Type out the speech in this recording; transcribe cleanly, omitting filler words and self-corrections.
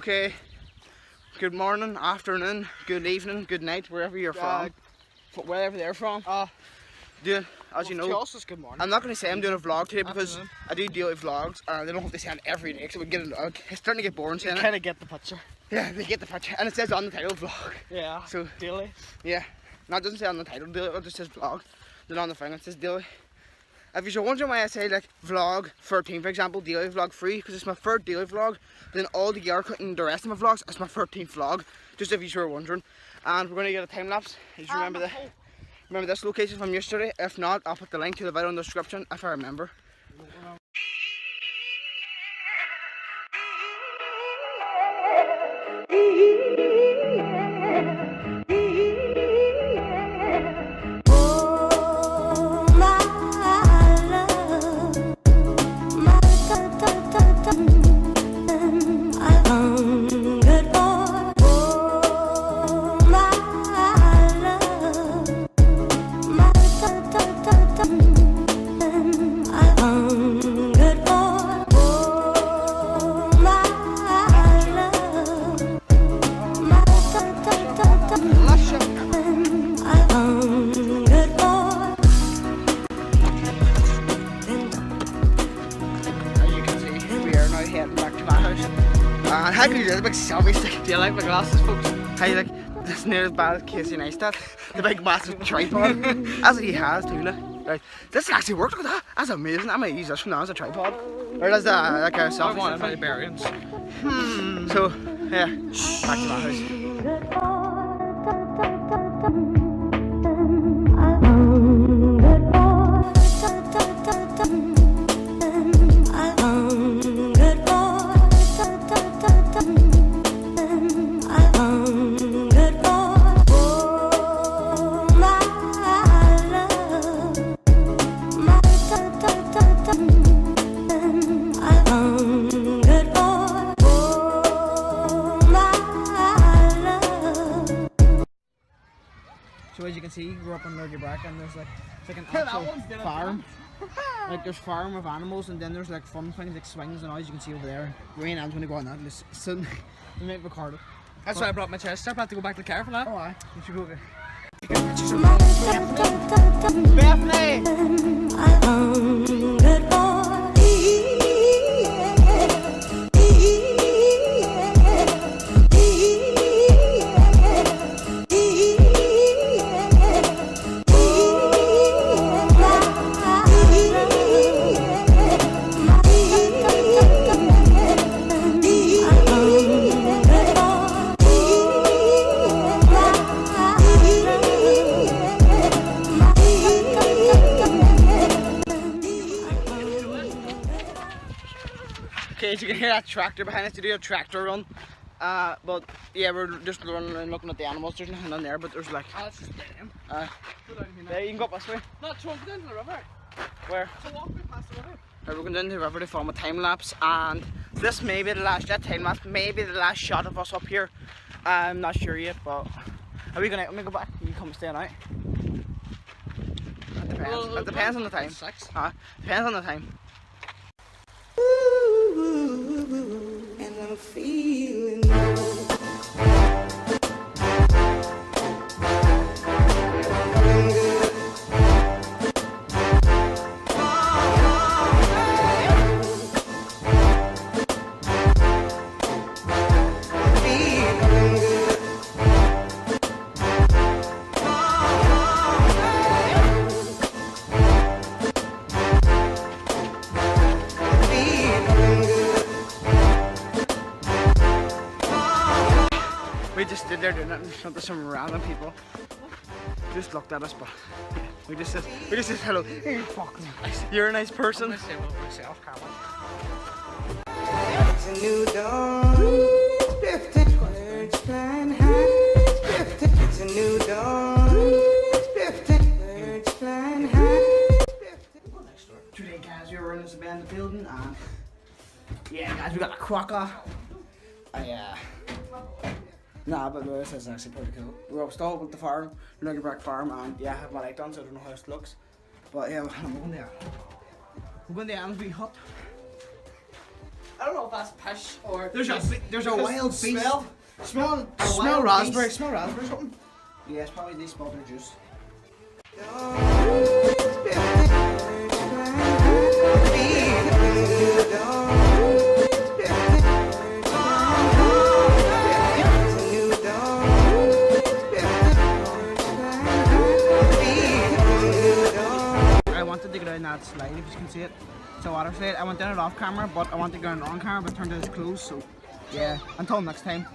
Okay, good morning, afternoon, good evening, good night, wherever you're from. Wherever they're from. Doing, as you know, good morning. I'm not going to say I'm doing a vlog today because I do daily vlogs and they don't have to send every day because it would get, it's starting to get boring saying it. You kind of get the picture. Yeah, they get the picture and it says on the title vlog. Yeah, so daily. Yeah, no, it doesn't say on the title daily, it just says vlog. Then on the thing it says daily. If you're wondering why I say like vlog 13 for example, daily vlog 3, because it's my third daily vlog, but then all together cutting the rest of my vlogs, it's my 13th vlog, just if you were wondering. And we're going to get a time lapse. You remember this location from yesterday? If not, I'll put the link to the video in the description if I remember. How can you do this big selfie stick? Do you like my glasses, folks? How you like this near as bad as Casey Neistat? The big massive tripod. As he has too, look. Right. This actually works, look at that. That's amazing. I might use this from now as a tripod. Or as like a selfie stick. I want my bearings. So, yeah, back to my house. So as you can see, you grew up in Tyronegraham and there's like, it's like an actual farm. Like there's farm of animals and then there's like fun things like swings and all, as you can see over there. Rain and when to go on that and soon we might record it. That's why I brought my chest. I'm about to go back to the car for that. Oh aye, you should go there. Okay, as you can hear that tractor behind us to do a tractor run. But yeah, we're just running and looking at the animals. There's nothing on there, but there's like. Oh, that's just damn. Yeah, you can go up this way. Not to walk down to the river. Where? So walk past the river. Right, we're going down to the river to film a time lapse, and this may be the last time lapse, maybe the last shot of us up here. I'm not sure yet, but are we gonna? Let me go back. You come stay night. It depends. It depends on the time. Depends on the time. And I'm feeling good. We just stood there doing it in front of some random people. Just looked at us, but we just said hello. Hey, fuck. You're a nice person. I'm gonna say about myself, Carmen. It's a new dawn. Drifted words flying high. Drifted. It's a new dawn. Drifted words flying high. Today, guys, we were in this abandoned building, and yeah, guys, we got a crocker. Nah, but this is actually pretty cool. We're up still with the farm, Tyronegraham farm, and yeah, I have my light on, so I don't know how it looks. But yeah, I'm going there. We're going there and we hot. I don't know if that's pish or There's just a because wild beast. smell. Smell Smell raspberry. beast. Smell raspberry or something. Yeah, it's probably they smell their juice. I wanted to go down that slide, if you can see it. It's a water slide. I went down it off camera, but I wanted to go down it on camera, but it turned out it's closed, so yeah. Until next time.